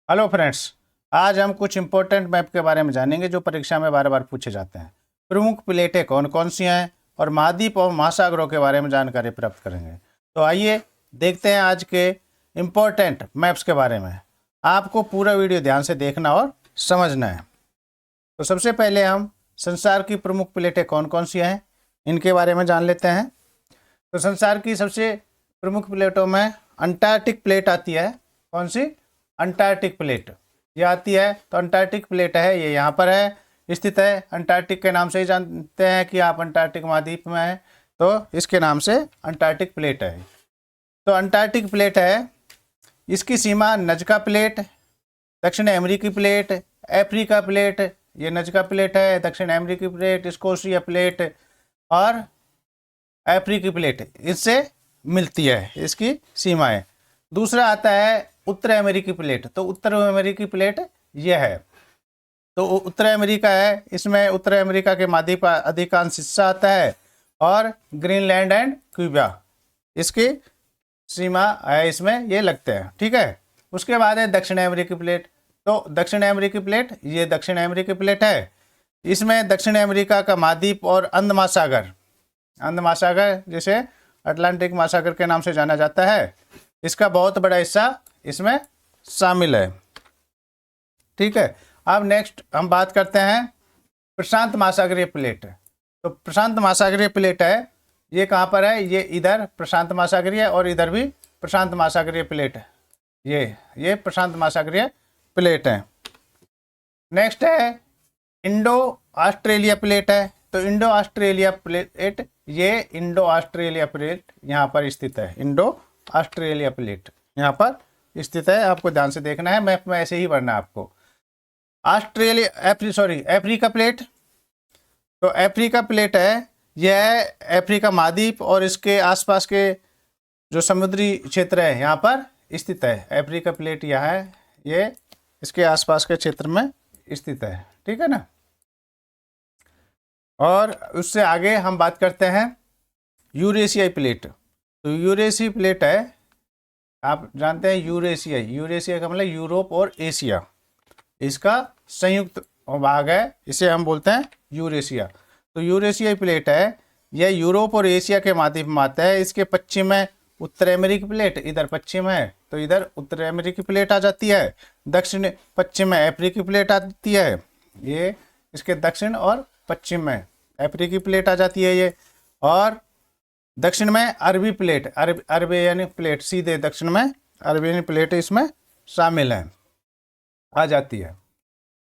Hello friends, आज हम कुछ इंपॉर्टेंट मैप के बारे में जानेंगे जो परीक्षा में बार बार पूछे जाते हैं। प्रमुख प्लेटें कौन कौन सी हैं और महाद्वीप और महासागरों के बारे में जानकारी प्राप्त करेंगे। तो आइए देखते हैं आज के इम्पोर्टेंट मैप्स के बारे में। आपको पूरा वीडियो ध्यान से देखना और समझना है। तो सबसे पहले हम संसार की प्रमुख प्लेटें कौन कौन सी हैं इनके बारे में जान लेते हैं। तो संसार की सबसे प्रमुख प्लेटों में अंटार्कटिक प्लेट आती है। कौन सी? अंटार्कटिक प्लेट ये आती है। तो अंटार्कटिक प्लेट है, ये यहाँ पर है स्थित है। अंटार्कटिक के नाम से ही जानते हैं कि आप अंटार्कटिक महाद्वीप में हैं, तो इसके नाम से अंटार्कटिक प्लेट है। तो अंटार्कटिक प्लेट है, इसकी सीमा नजका प्लेट, दक्षिण अमेरिकी प्लेट, अफ्रीका प्लेट, ये नजका प्लेट है, दक्षिण अमेरिकी प्लेट, स्कोशिया प्लेट और अफ्रीकी प्लेट इससे मिलती है, इसकी सीमाएं। दूसरा आता है उत्तर अमेरिकी प्लेट। तो उत्तर अमेरिकी प्लेट यह है। तो उत्तर अमेरिका है, इसमें उत्तर अमेरिका के महाद्वीप का अधिकांश हिस्सा आता है और ग्रीनलैंड एंड क्यूबा इसकी सीमा है, इसमें ये लगते हैं। ठीक है। उसके बाद है दक्षिण अमेरिकी प्लेट। तो दक्षिण अमेरिकी प्लेट, ये दक्षिण अमेरिकी प्लेट है, इसमें दक्षिण अमेरिका का महाद्वीप और अंध महासागर जिसे अटलांटिक महासागर के नाम से जाना जाता है, इसका बहुत बड़ा हिस्सा इसमें शामिल है। ठीक है। अब नेक्स्ट हम बात करते हैं प्रशांत महासागरीय प्लेट। तो प्रशांत महासागरीय प्लेट है, ये कहाँ पर है? ये इधर प्रशांत महासागरीय और इधर भी प्रशांत महासागरीय प्लेट है। ये प्रशांत महासागरीय प्लेट है। नेक्स्ट है इंडो ऑस्ट्रेलिया प्लेट है। तो इंडो ऑस्ट्रेलिया प्लेट, ये इंडो ऑस्ट्रेलिया प्लेट यहाँ पर स्थित है। इंडो ऑस्ट्रेलिया प्लेट यहाँ पर स्थित है, आपको ध्यान से देखना है, मैप में ऐसे ही पढ़ना है आपको। Africa plate. तो अफ्रीका प्लेट है, यह अफ्रीका महाद्वीप और इसके आसपास के जो समुद्री क्षेत्र है यहाँ पर स्थित है। अफ्रीका प्लेट यह है, ये इसके आसपास के क्षेत्र में स्थित है। ठीक है ना। और उससे आगे हम बात करते हैं यूरेशियाई प्लेट। तो यूरेशियाई प्लेट है, आप जानते हैं यूरेशिया का मतलब यूरोप और एशिया, इसका संयुक्त भाग है, इसे हम बोलते हैं यूरेशिया। तो यूरेशियाई प्लेट है, यह यूरोप और एशिया के महाद्वीप में आता है। इसके पश्चिम में उत्तर अमेरिकी प्लेट, इधर पश्चिम है तो इधर उत्तर अमेरिकी प्लेट आ जाती है। दक्षिण पश्चिम में अफ्रीकी प्लेट आती है, ये इसके दक्षिण और पश्चिम में अफ्रीकी प्लेट आ जाती है ये। और दक्षिण में अरबी प्लेट, अरबियन प्लेट, सीधे दक्षिण में अरबियन प्लेट इसमें शामिल है, आ जाती है।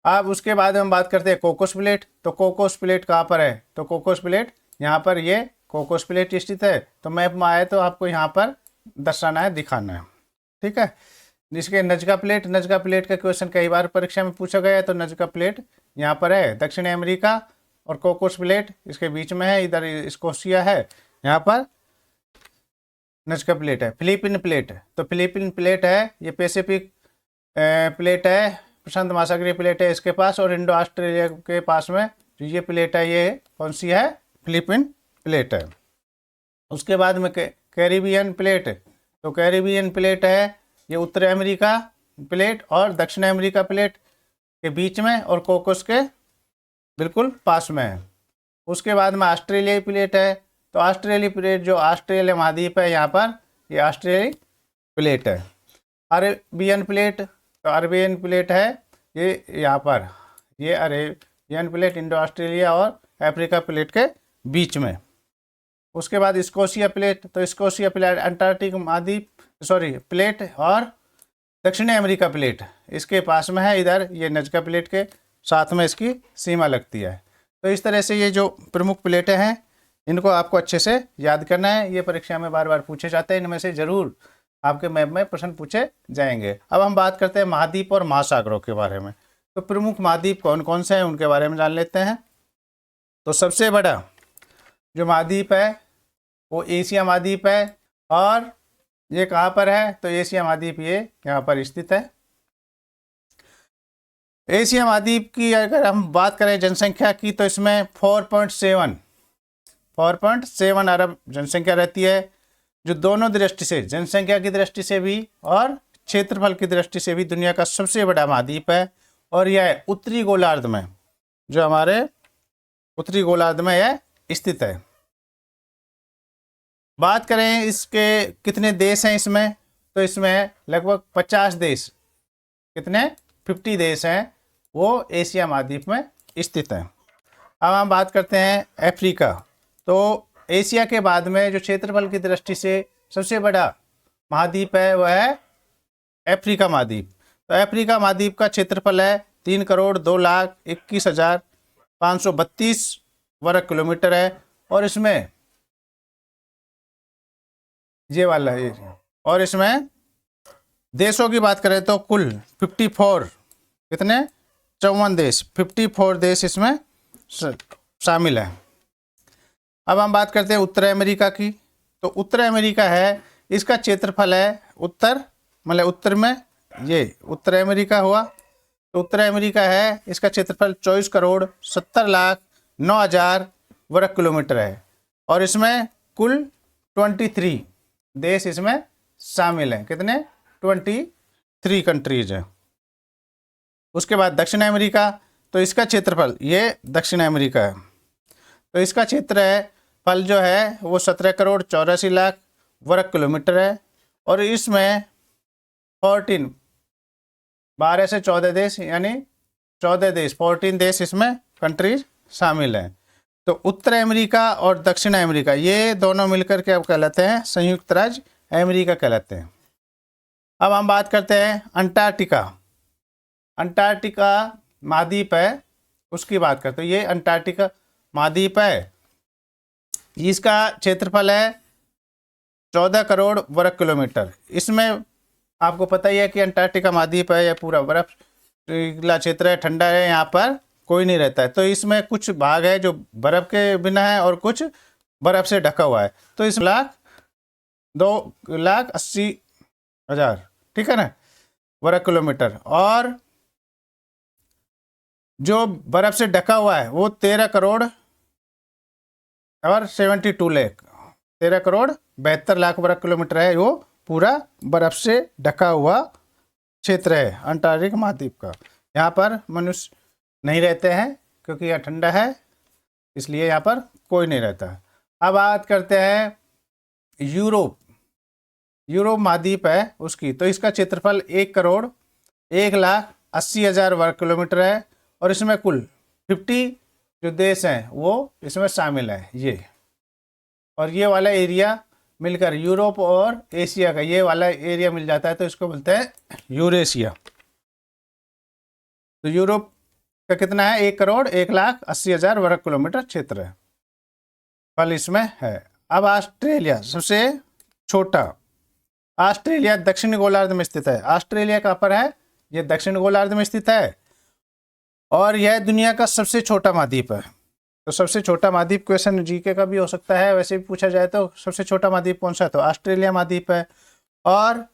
अब उसके बाद हम बात करते हैं कोकोस प्लेट। तो कोकोस प्लेट कहाँ पर है? तो कोकोस प्लेट यहाँ पर, ये कोकोस प्लेट स्थित है। तो मैप में आए तो आपको यहाँ पर दर्शाना है, दिखाना है। ठीक है। जिसके नजका प्लेट का क्वेश्चन कई बार परीक्षा में पूछा गया है। तो नजका प्लेट यहाँ पर है, दक्षिण अमेरिका और कोकोस प्लेट इसके बीच में है, इधर स्कोशिया है, यहाँ पर नजका प्लेट है। Philippine plate. तो फिलीपीन प्लेट है, ये पैसिफिक प्लेट है, प्रशांत महासागरीय प्लेट है इसके पास, और इंडो ऑस्ट्रेलिया के पास में जो ये प्लेट है, ये कौन सी है? फिलीपीन प्लेट है। उसके बाद में कैरिबियन प्लेट। तो कैरिबियन प्लेट है, ये उत्तर अमेरिका प्लेट और दक्षिण अमेरिका प्लेट के बीच में और कोकोस के बिल्कुल पास में है। उसके बाद में ऑस्ट्रेलियाई प्लेट है। तो ऑस्ट्रेलिया प्लेट जो ऑस्ट्रेलिया महाद्वीप है यहाँ पर, ये ऑस्ट्रेलियाई प्लेट है। Arabian plate. तो अरेबियन प्लेट है, ये यहाँ पर, ये अरेबियन प्लेट इंडो ऑस्ट्रेलिया और अफ्रीका प्लेट के बीच में। उसके बाद स्कोशिया प्लेट। तो स्कोशिया प्लेट अंटार्कटिक महाद्वीप प्लेट और दक्षिणी अमेरिका प्लेट इसके पास में है, इधर ये नजका प्लेट के साथ में इसकी सीमा लगती है। तो इस तरह से ये जो प्रमुख प्लेटें हैं इनको आपको अच्छे से याद करना है, ये परीक्षा में बार बार पूछे जाते हैं, इनमें से जरूर आपके मैप में प्रश्न पूछे जाएंगे। अब हम बात करते हैं महाद्वीप और महासागरों के बारे में। तो प्रमुख महाद्वीप कौन कौन से हैं उनके बारे में जान लेते हैं। तो सबसे बड़ा जो महाद्वीप है वो एशिया महाद्वीप है, और ये कहाँ पर है? तो एशिया महाद्वीप ये यहाँ पर स्थित है। एशिया महाद्वीप की अगर हम बात करें जनसंख्या की, तो इसमें 4.7 अरब जनसंख्या रहती है, जो दोनों दृष्टि से, जनसंख्या की दृष्टि से भी और क्षेत्रफल की दृष्टि से भी दुनिया का सबसे बड़ा महाद्वीप है और यह उत्तरी गोलार्ध में, जो हमारे उत्तरी गोलार्ध में यह स्थित है। बात करें इसके कितने देश हैं इसमें, तो इसमें लगभग 50 देश, कितने 50 देश हैं, वो एशिया महाद्वीप में स्थित हैं। अब हम बात करते हैं अफ्रीका। तो एशिया के बाद में जो क्षेत्रफल की दृष्टि से सबसे बड़ा महाद्वीप है वह है अफ्रीका महाद्वीप। तो अफ्रीका महाद्वीप का क्षेत्रफल है 3,02,21,532 वर्ग किलोमीटर है और इसमें ये वाला एरिया, और इसमें देशों की बात करें तो कुल 54, कितने 54 देश, 54 देश इसमें शामिल है। अब हम बात करते हैं उत्तर अमेरिका की। तो उत्तर अमेरिका है, इसका क्षेत्रफल है उत्तर, मतलब उत्तर में ये उत्तर अमेरिका हुआ। तो उत्तर अमेरिका है, इसका क्षेत्रफल 24,70,09,000 वर्ग किलोमीटर है और इसमें कुल 23 देश इसमें शामिल हैं। कितने 23 कंट्रीज हैं। उसके बाद दक्षिण अमेरिका, तो इसका क्षेत्रफल, ये दक्षिण अमेरिका है, तो इसका क्षेत्र है फल जो है वो 17,84,00,000 वर्ग किलोमीटर है और इसमें 12 से 14 देश, यानी 14 देश, 14 देश इसमें कंट्रीज शामिल हैं। तो उत्तर अमेरिका और दक्षिण अमेरिका ये दोनों मिलकर के अब कहलाते हैं संयुक्त राज्य अमेरिका कहलाते हैं। अब हम बात करते हैं अंटार्कटिका। अंटार्कटिका महाद्वीप है, उसकी बात करते हैं। ये अंटार्कटिका महाद्वीप है, इसका क्षेत्रफल है 14 करोड़ वर्ग किलोमीटर। इसमें आपको पता ही है कि अंटार्कटिका महाद्वीप है, यह पूरा बर्फ वाला क्षेत्र है, ठंडा है, यहाँ पर कोई नहीं रहता है। तो इसमें कुछ भाग है जो बर्फ के बिना है और कुछ बर्फ से ढका हुआ है। तो इस 2,80,000, ठीक है ना, वर्ग किलोमीटर, और जो बर्फ से ढका हुआ है वो 13 करोड़ और 72 लाख, 13 करोड़ 72 लाख वर्ग किलोमीटर है। वो पूरा बर्फ से ढका हुआ क्षेत्र है अंटार्कटिक महाद्वीप का। यहाँ पर मनुष्य नहीं रहते हैं क्योंकि यह ठंडा है, इसलिए यहाँ पर कोई नहीं रहता। अब बात करते हैं यूरोप महाद्वीप है उसकी। तो इसका क्षेत्रफल 1,01,80,000 वर्ग किलोमीटर है और इसमें कुल 50 जो देश हैं वो इसमें शामिल है। ये और ये वाला एरिया मिलकर यूरोप और एशिया का ये वाला एरिया मिल जाता है, तो इसको बोलते हैं यूरेशिया। तो यूरोप का कितना है, 1,01,80,000 वर्ग किलोमीटर क्षेत्र है, फल इसमें है। अब ऑस्ट्रेलिया सबसे छोटा। ऑस्ट्रेलिया दक्षिण गोलार्ध में स्थित है। ऑस्ट्रेलिया कहाँ पर है, ये दक्षिण गोलार्ध में स्थित है और यह दुनिया का सबसे छोटा महाद्वीप है। तो सबसे छोटा महाद्वीप क्वेश्चन जीके का भी हो सकता है, वैसे भी पूछा जाए तो सबसे छोटा महाद्वीप कौन सा है, तो ऑस्ट्रेलिया महाद्वीप है। और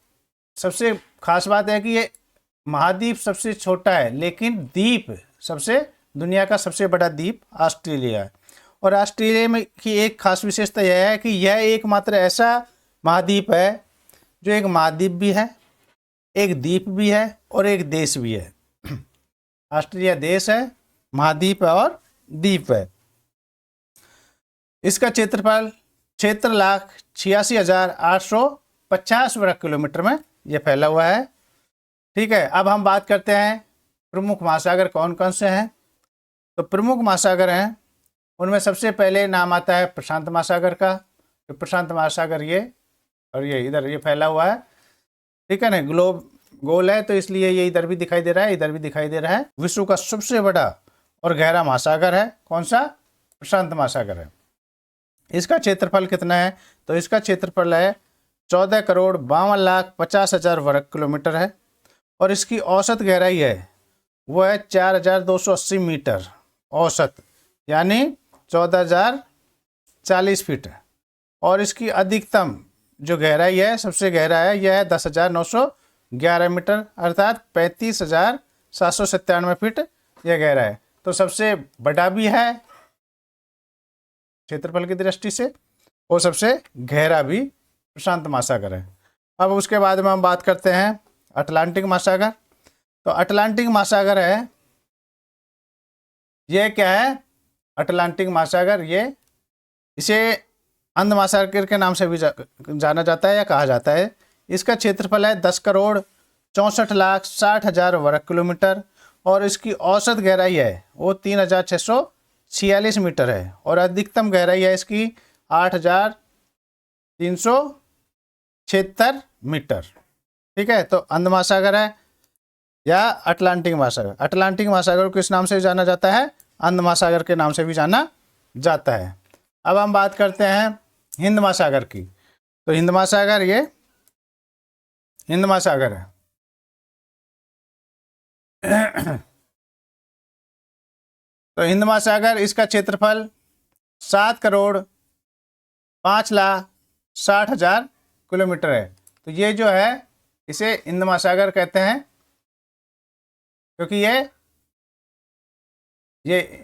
सबसे खास बात है कि ये महाद्वीप सबसे छोटा है लेकिन द्वीप सबसे, दुनिया का सबसे बड़ा द्वीप ऑस्ट्रेलिया है। और ऑस्ट्रेलिया में की एक खास विशेषता यह है कि यह एकमात्र ऐसा महाद्वीप है जो एक महाद्वीप भी है, एक द्वीप भी है और एक देश भी है। ऑस्ट्रेलिया देश है, महाद्वीप है और द्वीप है। इसका क्षेत्रफल 76,86,850 वर्ग किलोमीटर में यह फैला हुआ है। ठीक है, अब हम बात करते हैं प्रमुख महासागर कौन कौन से हैं। तो प्रमुख महासागर हैं, उनमें सबसे पहले नाम आता है प्रशांत महासागर का। तो प्रशांत महासागर ये और ये इधर ये फैला हुआ है, ठीक है ना, ग्लोब गोल है तो इसलिए ये इधर भी दिखाई दे रहा है, इधर भी दिखाई दे रहा है। विश्व का सबसे बड़ा और गहरा महासागर है कौन सा, प्रशांत महासागर है। इसका क्षेत्रफल कितना है, तो इसका क्षेत्रफल है 14,52,50,000 वर्ग किलोमीटर है और इसकी औसत गहराई है वो है 4,280 मीटर औसत, यानी 14,040 फीट। और इसकी अधिकतम जो गहराई है, सबसे गहरा है, यह है 10,911 मीटर अर्थात 35,797 फीट यह गहरा है। तो सबसे बड़ा भी है क्षेत्रफल की दृष्टि से और सबसे गहरा भी प्रशांत महासागर है। अब उसके बाद में हम बात करते हैं अटलांटिक महासागर। तो अटलांटिक महासागर है, ये क्या है, अटलांटिक महासागर, ये इसे अंध महासागर के नाम से भी जाना जाता है या कहा जाता है। इसका क्षेत्रफल है 10,64,60,000 वर्ग किलोमीटर और इसकी औसत गहराई है वो 3,646 मीटर है और अधिकतम गहराई है इसकी 8,376 मीटर। ठीक है, तो अंध महासागर है या अटलांटिक महासागर। अटलांटिक महासागर को किस नाम से जाना जाता है, अंध महासागर के नाम से भी जाना जाता है। अब हम बात करते हैं हिंद महासागर की। तो हिंद महासागर, ये हिंद महासागर है। तो हिंद महासागर, इसका क्षेत्रफल 7,05,60,000 किलोमीटर है। तो ये जो है इसे हिंद महासागर कहते हैं क्योंकि ये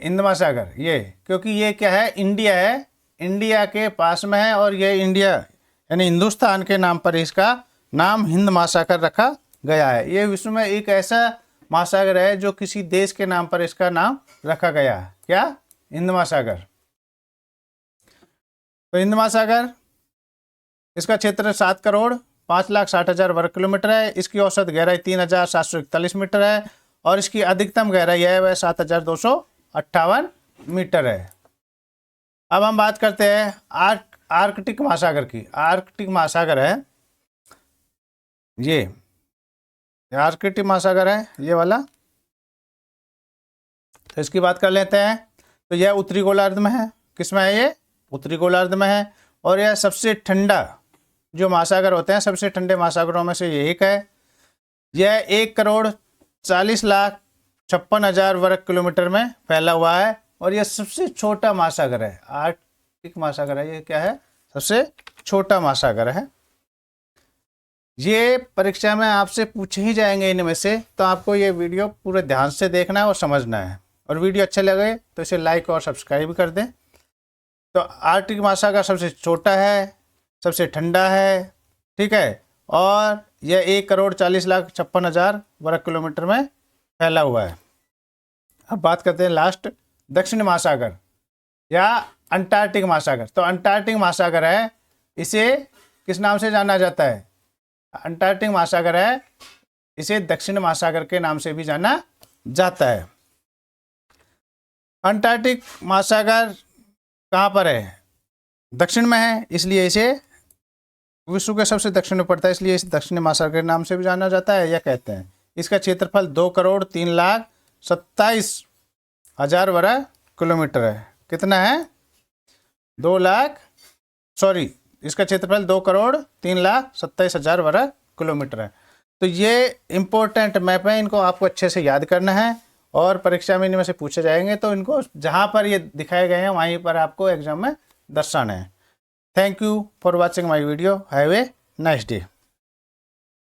हिंद महासागर, ये क्योंकि ये क्या है, इंडिया है, इंडिया के पास में है और ये इंडिया यानी हिंदुस्तान के नाम पर इसका नाम हिंद महासागर रखा गया है। ये विश्व में एक ऐसा महासागर है जो किसी देश के नाम पर इसका नाम रखा गया है। क्या, हिंद महासागर। तो हिंद महासागर, इसका क्षेत्र 7,05,60,000 वर्ग किलोमीटर है। इसकी औसत गहराई 3,741 मीटर है और इसकी अधिकतम गहराई है वह 7,258 मीटर है। अब हम बात करते हैं आर्कटिक महासागर की। आर्कटिक महासागर है, ये आर्कटिक महासागर है, ये वाला। तो इसकी बात कर लेते हैं। तो यह उत्तरी गोलार्ध में है। किस में है ये, उत्तरी गोलार्ध में है और यह सबसे ठंडा जो महासागर होते हैं, सबसे ठंडे महासागरों में से ये एक है। यह 1,40,56,000 वर्ग किलोमीटर में फैला हुआ है और यह सबसे छोटा महासागर है। आर्कटिक महासागर है, ये क्या है, सबसे छोटा महासागर है। ये परीक्षा में आपसे पूछे ही जाएंगे इनमें से, तो आपको ये वीडियो पूरे ध्यान से देखना है और समझना है। और वीडियो अच्छे लगे तो इसे लाइक और सब्सक्राइब कर दें। तो आर्कटिक महासागर सबसे छोटा है, सबसे ठंडा है, ठीक है, और यह 1,40,56,000 वर्ग किलोमीटर में फैला हुआ है। अब बात करते हैं लास्ट, दक्षिण महासागर या अंटार्कटिक महासागर। तो अंटार्कटिक महासागर है, इसे किस नाम से जाना जाता है, अंटार्कटिक महासागर है, इसे दक्षिण महासागर के नाम से भी जाना जाता है। अंटार्कटिक महासागर कहाँ पर है, दक्षिण में है, इसलिए इसे विश्व के सबसे दक्षिण में पड़ता है, इसलिए इसे दक्षिण महासागर के नाम से भी जाना जाता है, यह कहते हैं। इसका क्षेत्रफल 2,03,27,000 वर्ग किलोमीटर है। कितना है, इसका क्षेत्रफल 2,03,27,000 वर्ग किलोमीटर है। तो ये इंपॉर्टेंट मैप है, इनको आपको अच्छे से याद करना है और परीक्षा में इनमें से पूछे जाएंगे। तो इनको जहाँ पर ये दिखाए गए हैं वहीं पर आपको एग्जाम में दर्शाना है। Thank you for watching my video. Have a nice day.